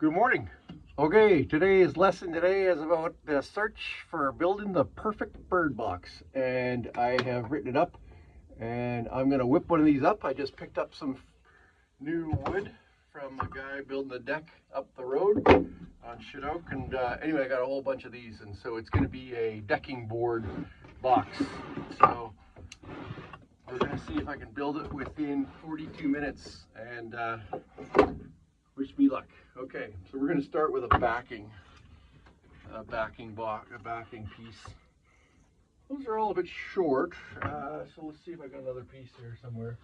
Good morning. Okay, today's lesson is about the search for building the perfect bird box, and I have written it up, and I'm gonna whip one of these up. I just picked up some new wood from a guy building a deck up the road on Chinook, and anyway, I got a whole bunch of these, and so it's gonna be a decking board box. So we're gonna see if I can build it within 42 minutes, and wish me luck. Okay, so we're going to start with a backing block, a backing piece. Those are all a bit short, so let's see if I got another piece here somewhere.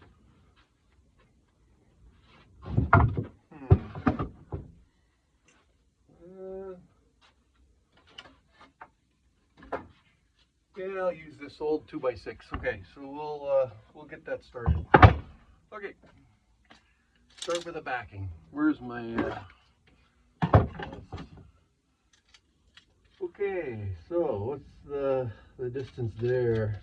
Yeah, I'll use this old 2x6. Okay, so we'll get that started. Okay, start with a backing. Where's my okay, so what's the distance there?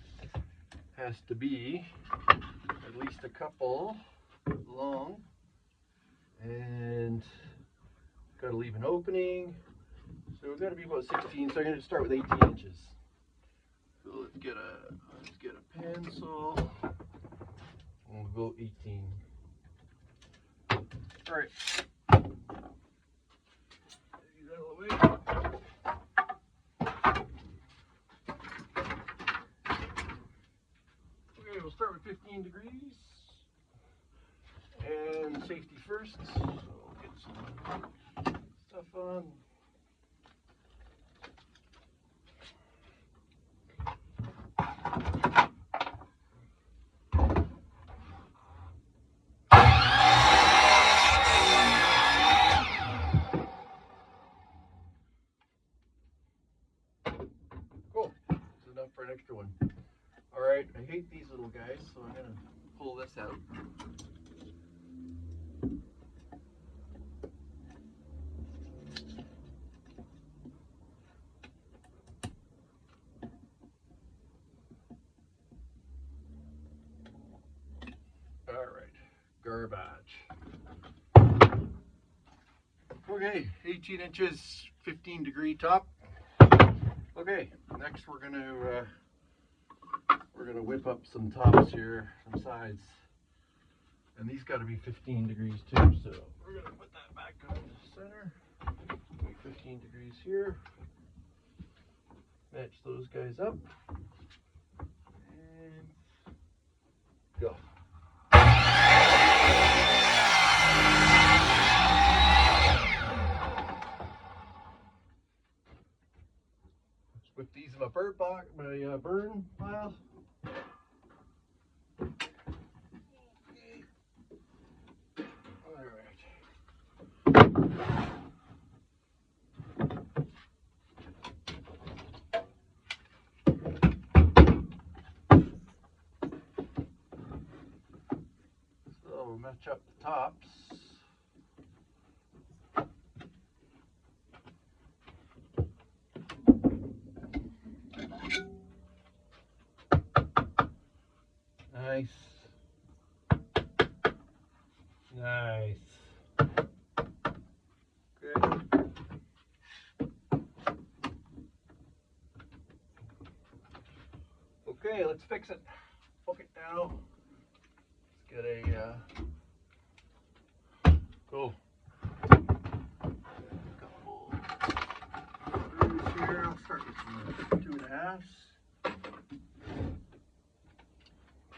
Has to be at least a couple long, and got to leave an opening, so we've got to be about 16. So I'm going to start with 18 inches. So let's get a pencil, and we'll go 18. All right. Get out of the way. Okay, we'll start with 15 degrees. And safety first. So we'll get some stuff on. Cool. This is enough for an extra one. All right, I hate these little guys, so I'm gonna pull this out. All right, garbage. Okay, 18 inches, 15 degree top. Okay, next we're gonna whip up some tops here, some sides, and these got to be 15 degrees too. So we're gonna put that back on the center. Make 15 degrees here. Match those guys up, and go. Whip these in my bird box, my burn pile. All right. So match up the tops. Nice. Nice. Good. Okay, let's fix it. Hook it down. Let's get a cool. A couple screws here. I'll start with some 2.5s.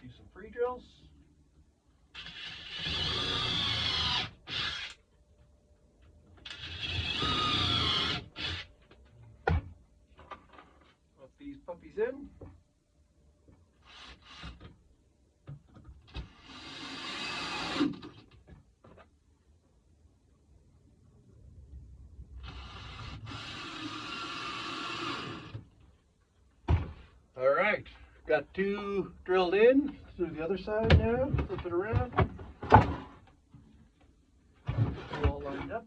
Use some pre-drills. Put these puppies in. All right, got 2 drilled in. Let's do the other side now. Flip it around. All lined up.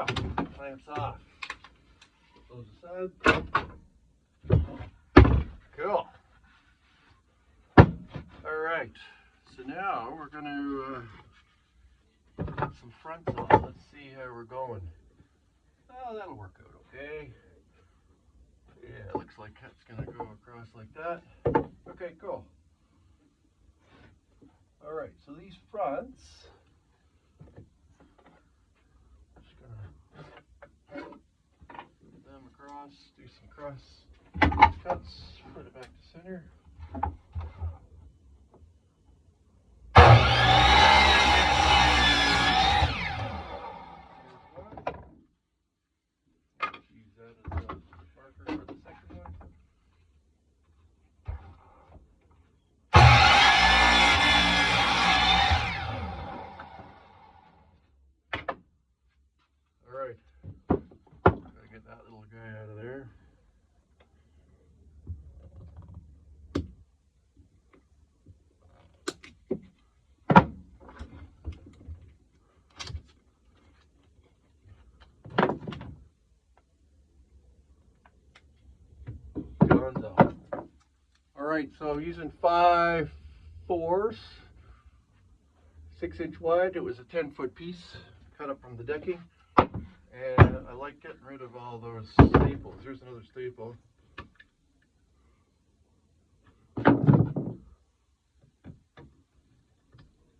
go. Clamps off. Put those aside. Cool. All right. So now we're going to put some fronts on. Let's see how we're going. Oh, that'll work out okay. Yeah, it looks like that's going to go across like that. Okay, cool. All right, so these fronts, just going to put them across, do some cross cuts, put it back to center. Use that as a marker for the second one. All right, gotta get that little guy out of there. Alright, so I'm using 5/4, 6-inch wide. It was a 10-foot piece cut up from the decking. And I like getting rid of all those staples. Here's another staple.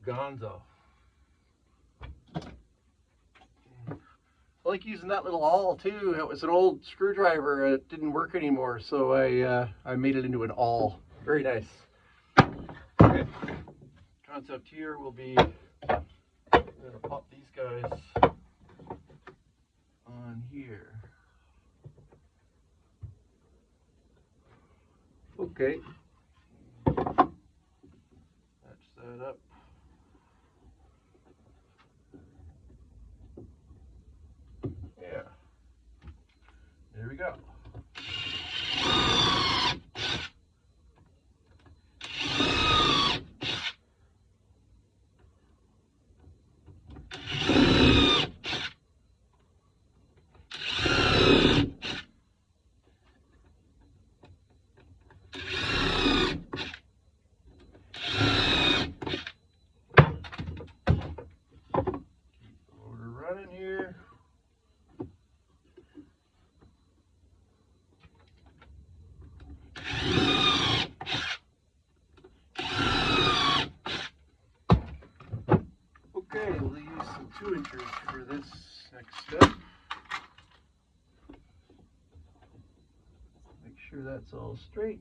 Gonzo. I like using that little awl too. It was an old screwdriver. It didn't work anymore, so I made it into an awl. Very nice. Okay. Concept here will be I'm gonna pop these guys on here. Okay. Match that up. Yeah. There we go. Running here. Okay, we'll use some 2-inchers for this next step. Make sure that's all straight.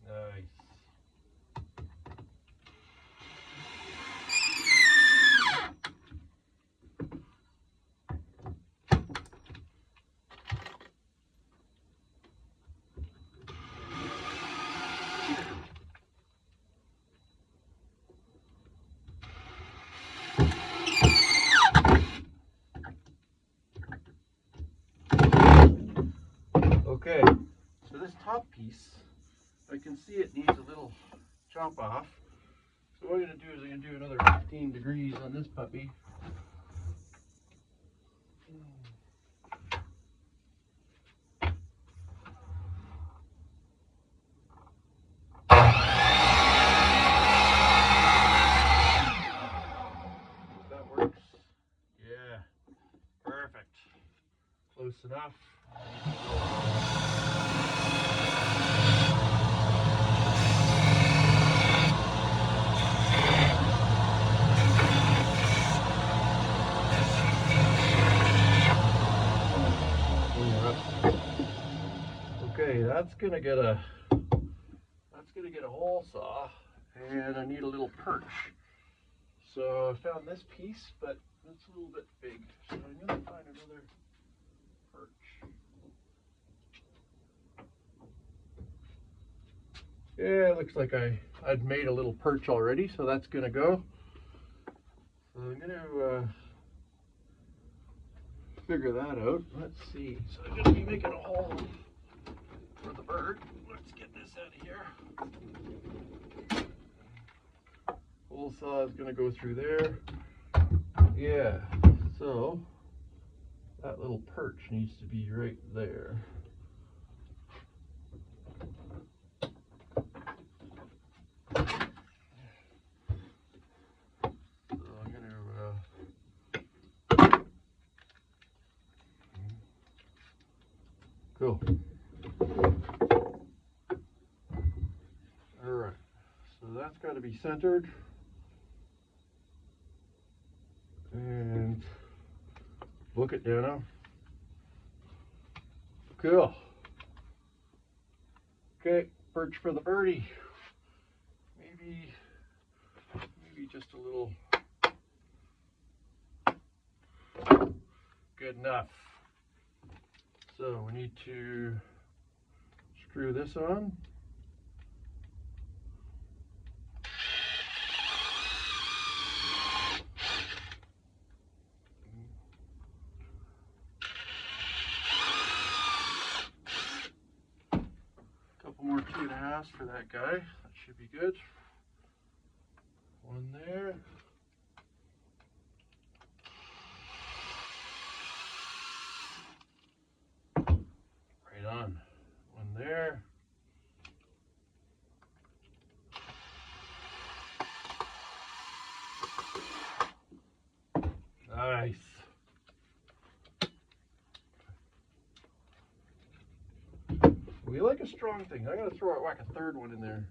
Nice. Okay, so this top piece, I can see it needs a little chop off. So what I'm going to do is I'm going to do another 15 degrees on this puppy. That works. Yeah, perfect. Close enough. Okay, that's gonna get a hole saw, and I need a little perch. So I found this piece, but it's a little bit big. So I'm gonna find another perch. Yeah, it looks like I'd made a little perch already, so that's gonna go. So I'm gonna figure that out. Let's see. So I'm gonna be making a hole for the bird. Let's get this out of here. Hole saw is going to go through there. Yeah, so that little perch needs to be right there. So I'm going to cool. All right, so that's got to be centered. And book it, Dano. Cool. Okay, perch for the birdie. Maybe just a little. Good enough. So we need to screw this on. Couple more 2.5s for that guy. That should be good. One there. Right on. One there. Nice. We like a strong thing. I'm going to whack a third one in there.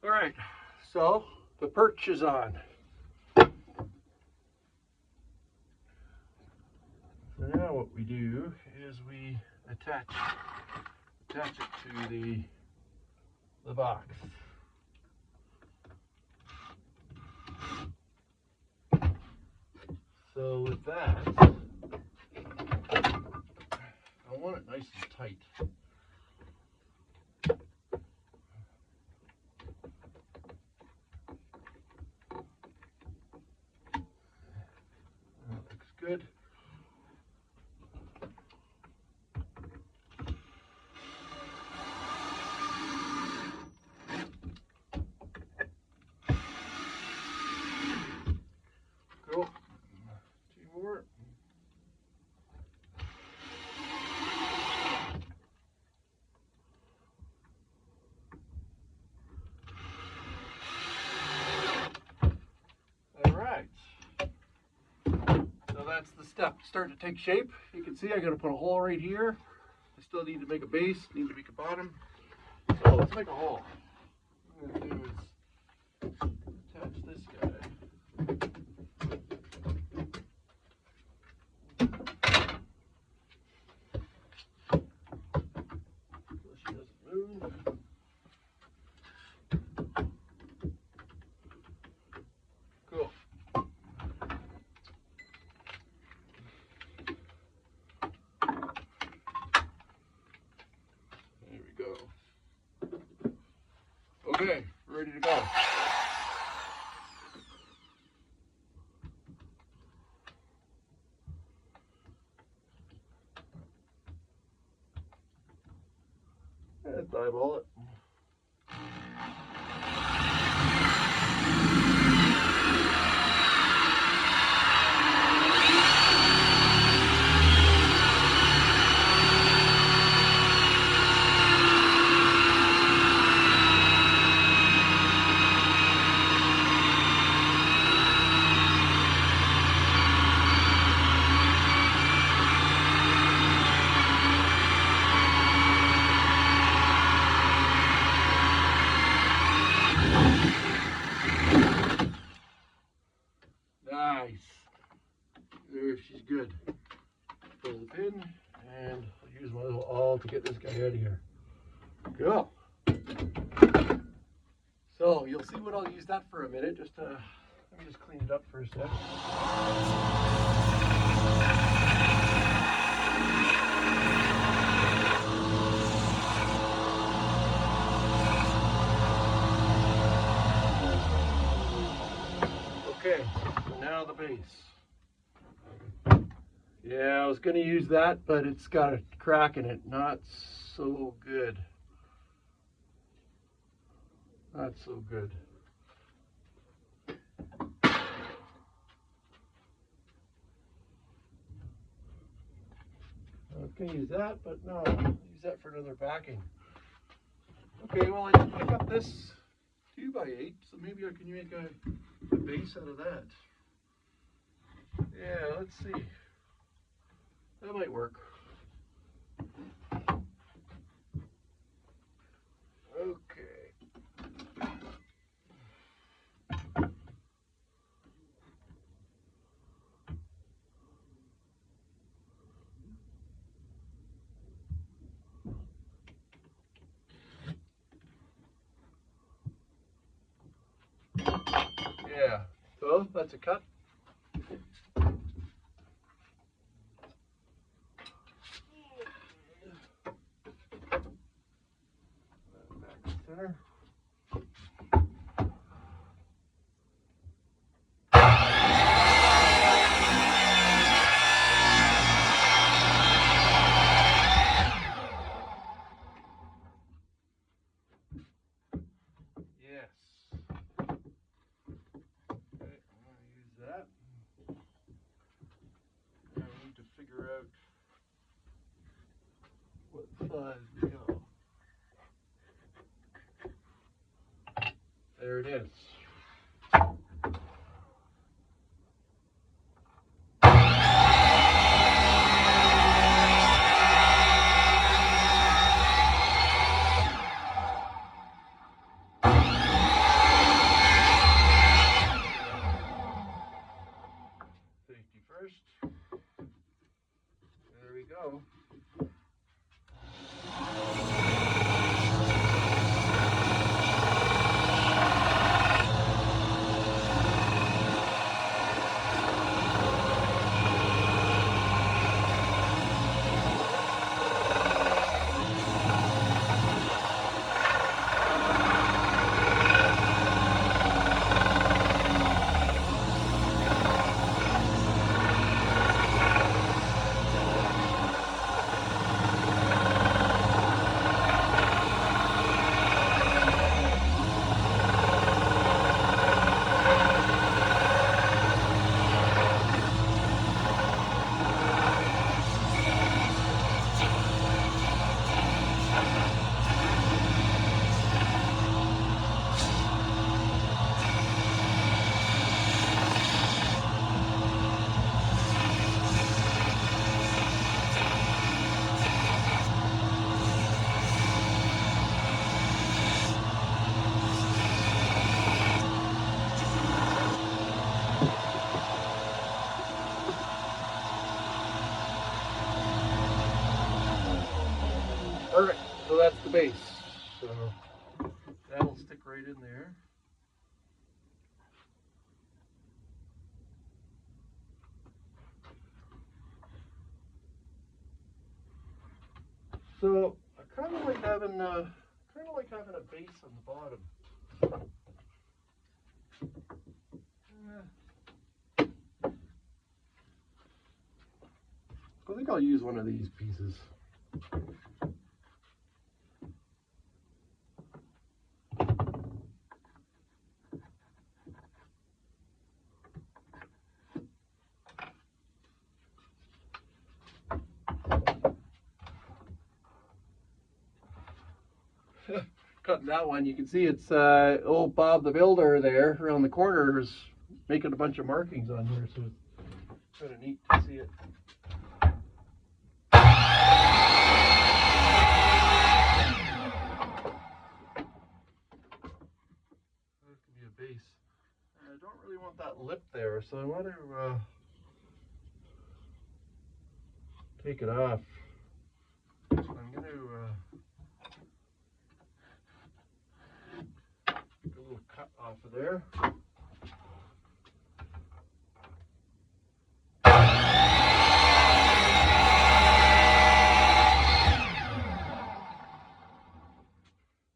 All right, so the perch is on. So now what we do is we attach it to the box. So with that, I want it nice and tight. That looks good. Cool. Two more. All right. So that's the step. Starting to take shape. You can see I got to put a hole right here. I still need to make a base, need to make a bottom. So let's make a hole. What I'm going to do is attach this guy. So she doesn't move. Cool. There we go. Okay, ready to go. Let's eyeball it. Nice. There, she's good. Pull the pin, and I'll use my little awl to get this guy out of here. Go. So you'll see what I'll use that for a minute. Just let me just clean it up for a sec. Okay, so now the base. Yeah, I was going to use that, but it's got a crack in it. Not so good. Not so good. I was going to use that, but no, I'll use that for another backing. Okay, well, I did pick up this 2x8, so maybe I can make a base out of that. Yeah, let's see. That might work. Okay. Yeah, so that's a cut. Back to center. Yes. Okay, I'm going to use that. Now we need to figure out what size to go. There it is. Safety first. There we go. Perfect. So that's the base. So that'll stick right in there. So I kind of like having a base on the bottom. I think I'll use one of these pieces. Cutting that one, you can see it's old Bob the Builder there around the corner is making a bunch of markings on here, so it's kind of neat to see it. That could be a base. I don't really want that lip there, so I want to take it off. So I'm going to get a little cut off of there.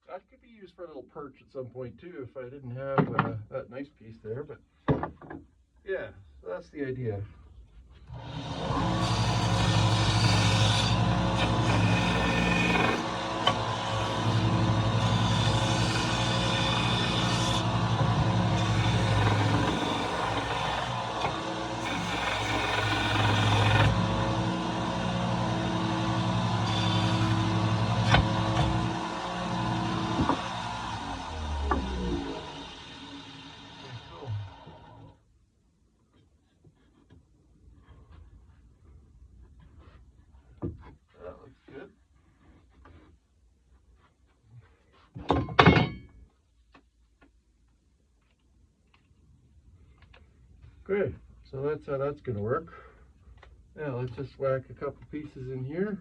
That could be used for a little perch at some point too if I didn't have that nice piece there, but Yeah, so that's the idea. That looks good. Good. So that's how that's going to work. Now let's just whack a couple pieces in here.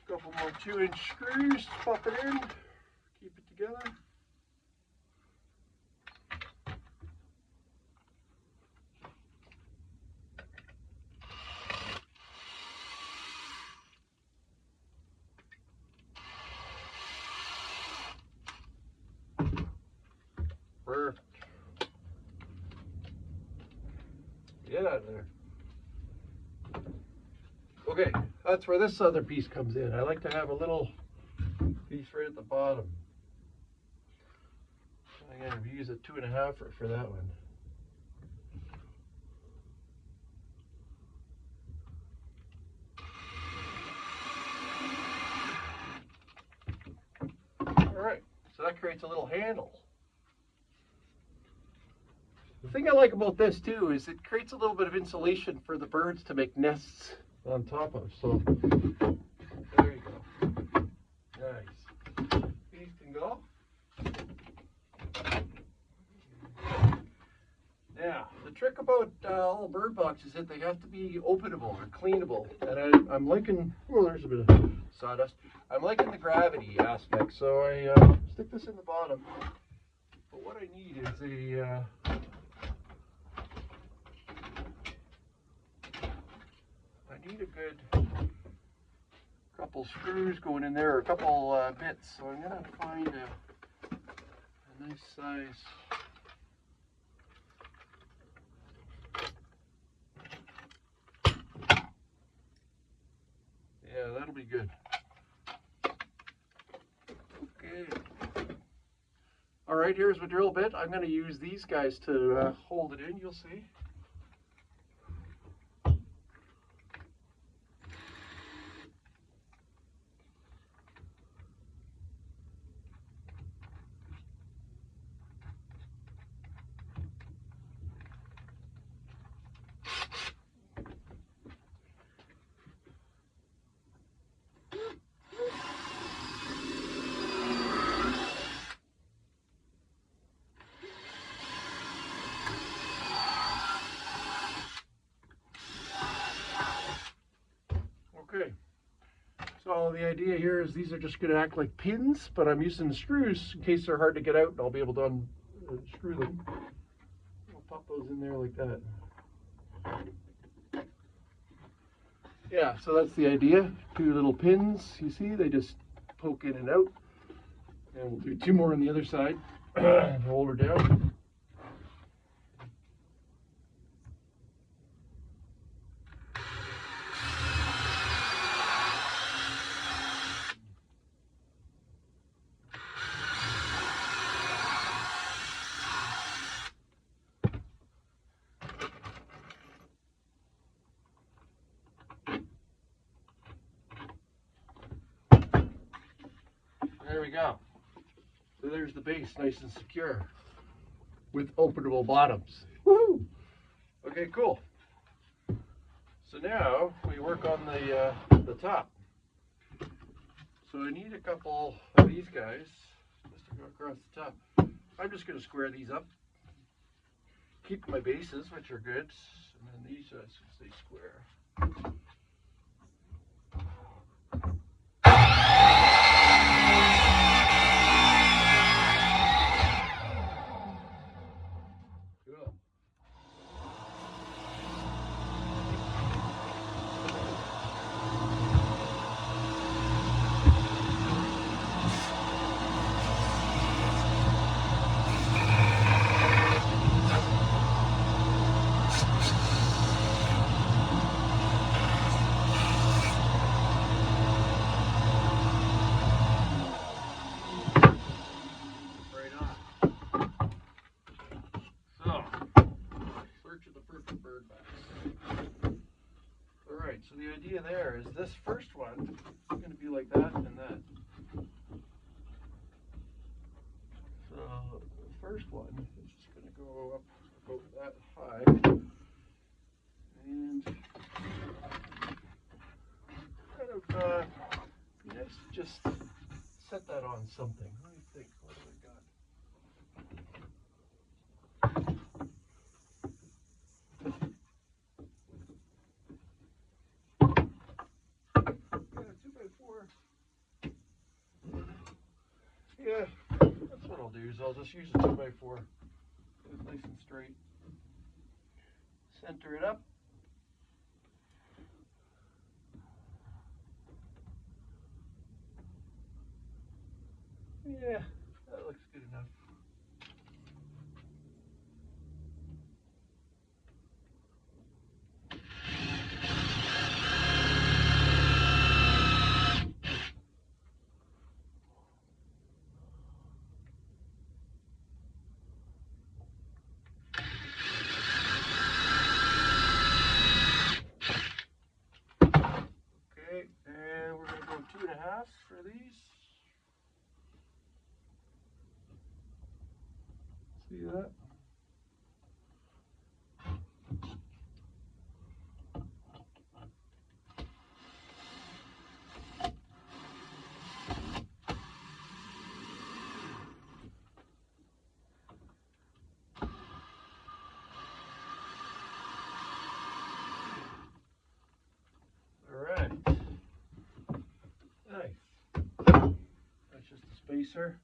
Couple more 2-inch screws, pop it in, keep it together. Perfect. Get out of there. Okay, that's where this other piece comes in. I like to have a little piece right at the bottom. I'm going to use a 2.5 for that one. Alright, so that creates a little handle. The thing I like about this too is it creates a little bit of insulation for the birds to make nests on top of. So there you go. Nice. These can go. Now, the trick about all bird boxes is that they have to be openable or cleanable. And I'm liking, well, there's a bit of sawdust. I'm liking the gravity aspect. So I stick this in the bottom. But what I need is I need a good couple screws going in there, or a couple bits. So I'm going to find a nice size. Yeah, that'll be good. Okay. All right, here's my drill bit. I'm going to use these guys to hold it in, you'll see. Okay, so the idea here is these are just going to act like pins, but I'm using the screws in case they're hard to get out, and I'll be able to unscrew them. I'll pop those in there like that. Yeah, so that's the idea. 2 little pins, you see, they just poke in and out. And we'll do 2 more on the other side and hold her down. There we go. So there's the base, nice and secure, with openable bottoms. Woohoo! Okay, cool. So now we work on the top. So I need a couple of these guys just to go across the top. I'm just going to square these up. Keep my bases, which are good, and then these stay square. first one is just going to go up about that high. And kind of, let's just set that on something. What do you think? What do we got? Yeah, that's what I'll do, is I'll just use a 2x4. It's nice and straight. Center it up. Yeah, that looks good enough. Okay, and we're going to go 2.5 for these. See that? Alright. Nice. That's just a spacer.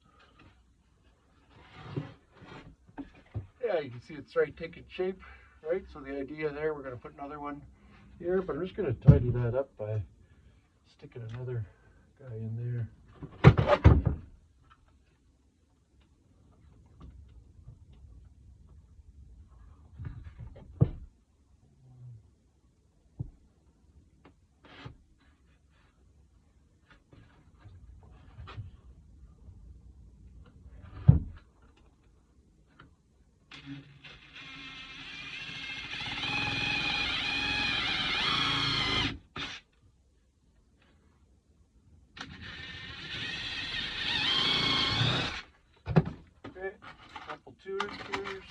Yeah, you can see it's right taking shape, right? So the idea there, we're going to put another one here, but I'm just going to tidy that up by sticking another guy in there. Okay, couple 2-inchers.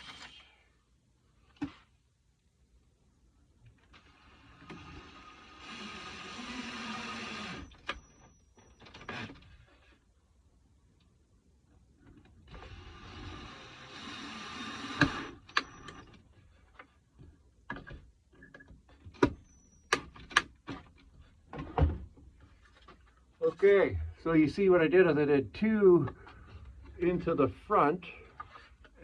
Okay, so you see what I did is I did 2 into the front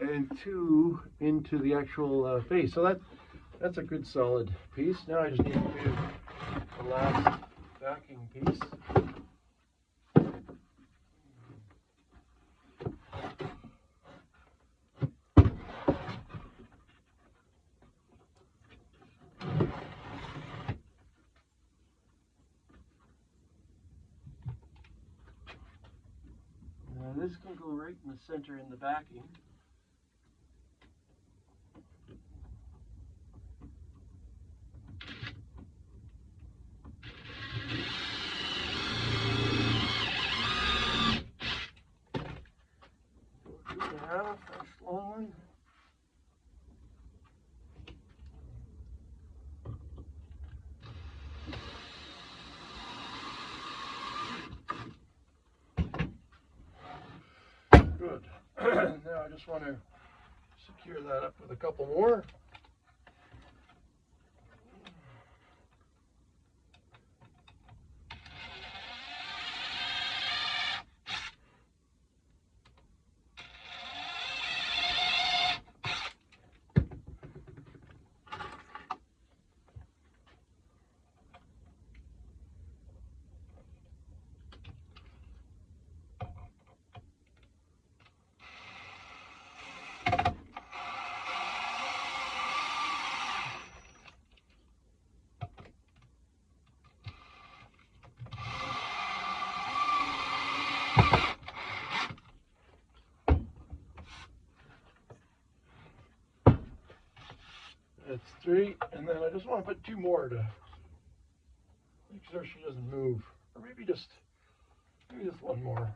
and 2 into the actual face. So that's a good solid piece. Now I just need to do the last backing piece. Now this can go right in the center in the backing. Nice long one. Good. Now I just want to secure that up with a couple more. That's 3, and then I just want to put 2 more to make sure she doesn't move, or maybe just 1 more.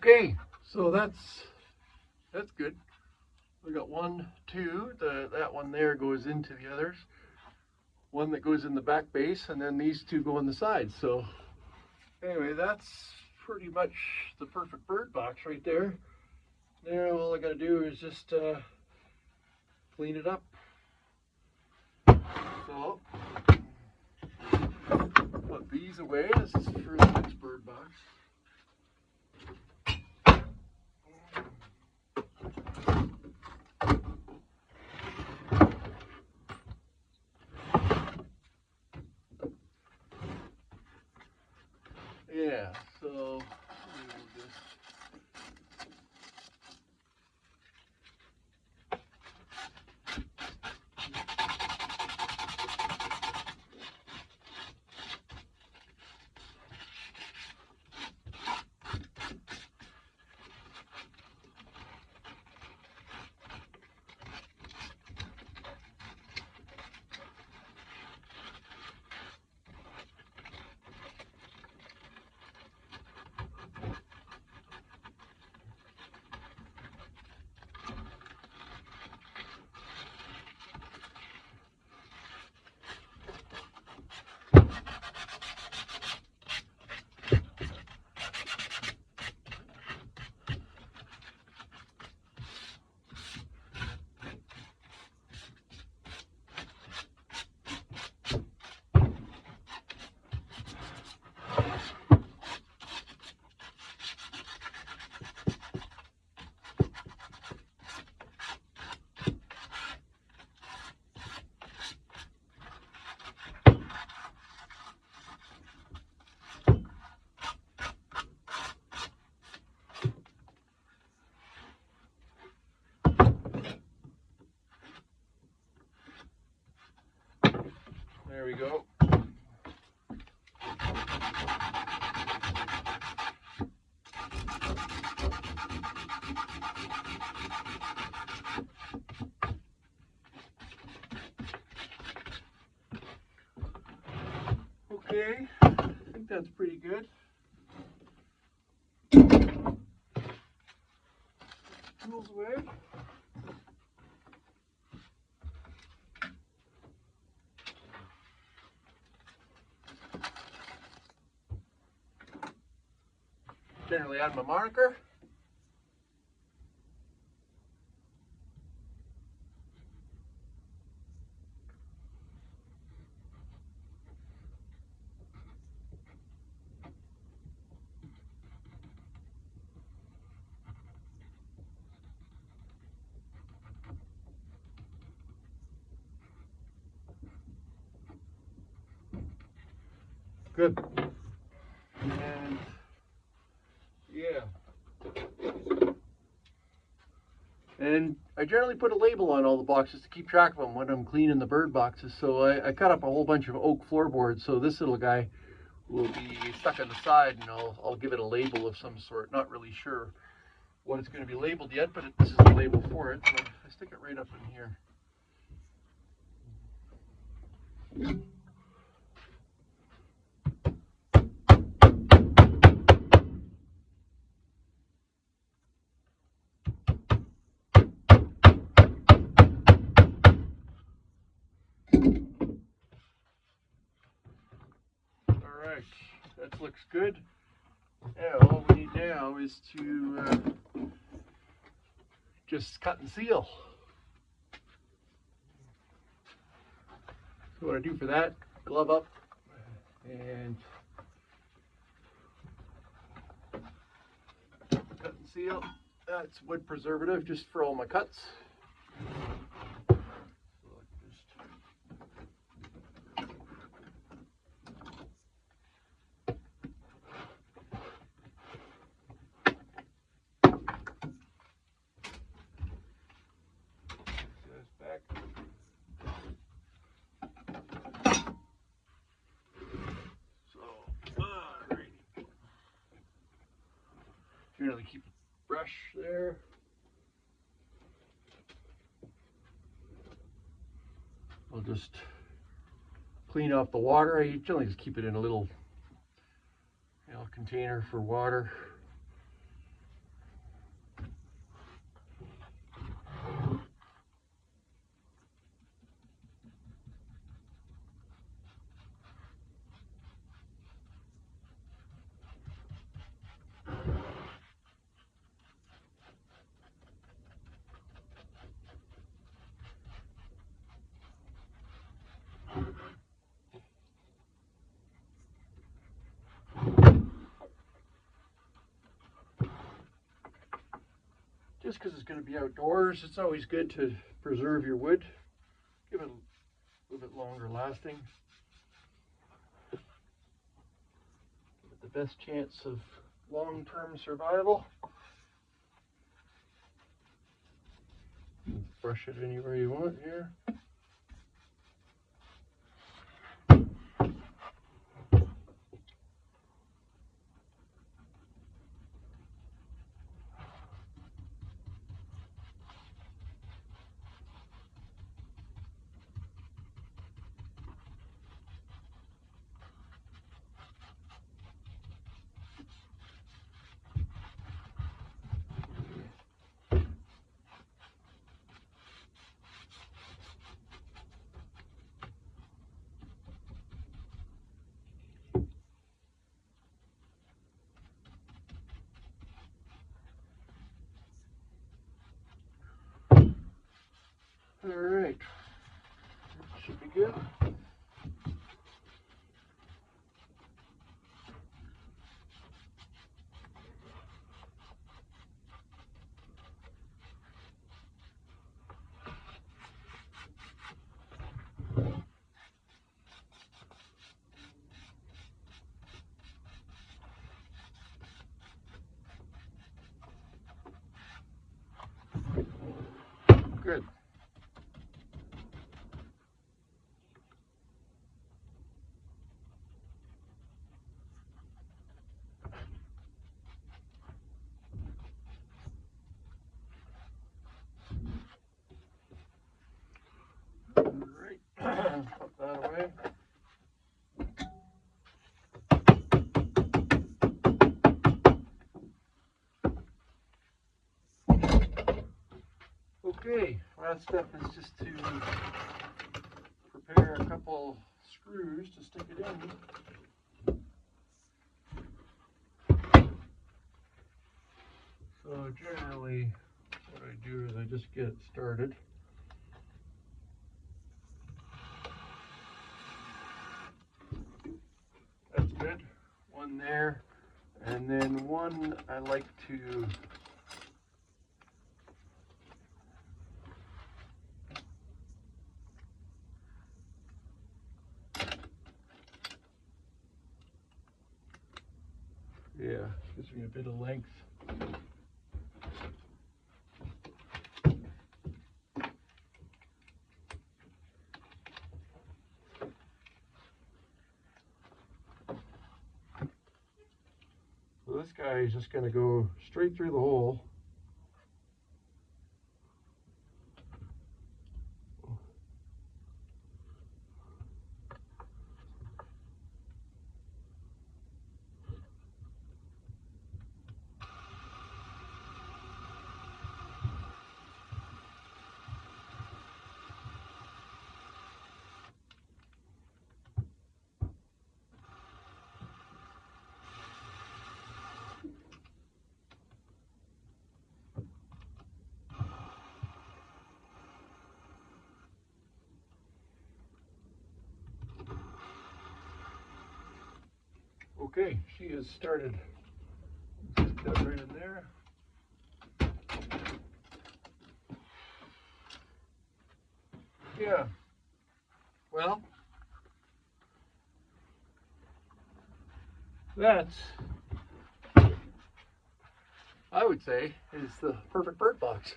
Okay, so that's good. We got 1, 2. That one there goes into the others. One that goes in the back base, and then these 2 go on the sides. So anyway, that's pretty much the perfect bird box right there. Now all I got to do is just clean it up. So put these away. This is for the next bird box. Yeah, so there we go. Okay, I think that's pretty good. Tools away. Generally add my marker. Good. And yeah. And I generally put a label on all the boxes to keep track of them when I'm cleaning the bird boxes. So I cut up a whole bunch of oak floorboards. So this little guy will be stuck on the side, and I'll give it a label of some sort. Not really sure what it's going to be labeled yet, but this is the label for it. So I stick it right up in here. Alright, that looks good. Yeah, all we need now is to just cut and seal. So what I do for that, glove up and cut and seal. That's wood preservative just for all my cuts. Generally keep a brush there. I'll just clean off the water. I generally just keep it in a little container for water. just because it's going to be outdoors, it's always good to preserve your wood, give it a little bit longer lasting, give it the best chance of long-term survival. Brush it anywhere you want here. All right, should be good. Good. All right, put that away. Okay, last step is just to prepare a couple screws to stick it in. So generally what I do is I just get it started. That's good. One there, and then one I like to gives me a bit of length. So this guy is just going to go straight through the hole. Okay, she has started. Stick that right in there. Yeah. Well, that's, I would say, is the perfect bird box.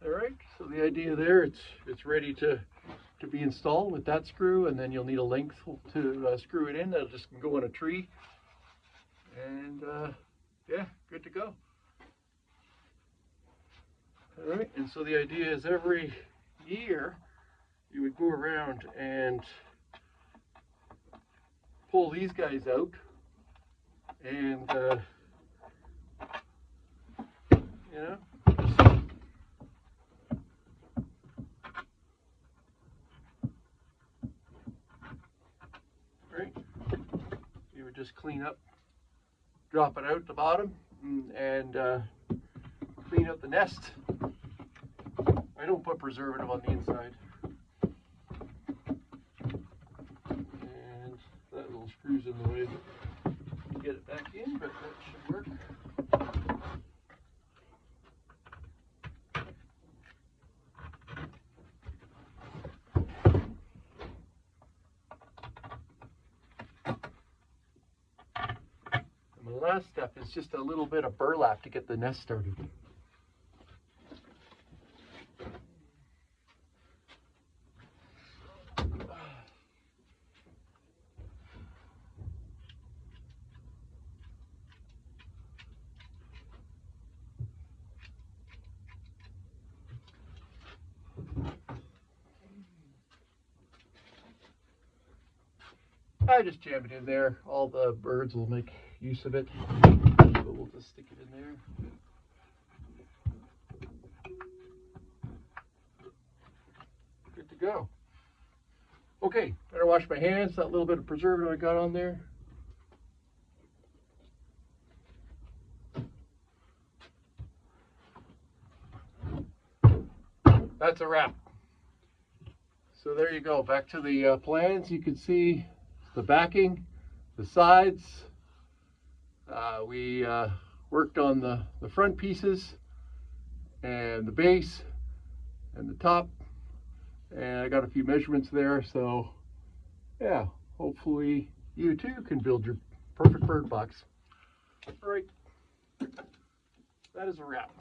All right. So the idea there, it's ready to be installed with that screw, and then you'll need a length to screw it in. That'll just go on a tree, and yeah, good to go. All right. And so the idea is every year you would go around and pull these guys out, and you know, right? You would just clean up, drop it out the bottom, and clean out the nest. I don't put preservative on the inside. And that little screw's in the way to get it back in, but that should work. last step is just a little bit of burlap to get the nest started. I just jam it in there. All the birds will make use of it. So we'll just stick it in there. Good to go. Okay, better wash my hands. That little bit of preservative I got on there. That's a wrap. So there you go. Back to the plans. You can see the backing, the sides. We worked on the front pieces and the base and the top, and I got a few measurements there. So yeah, hopefully you too can build your perfect bird box. All right, that is a wrap.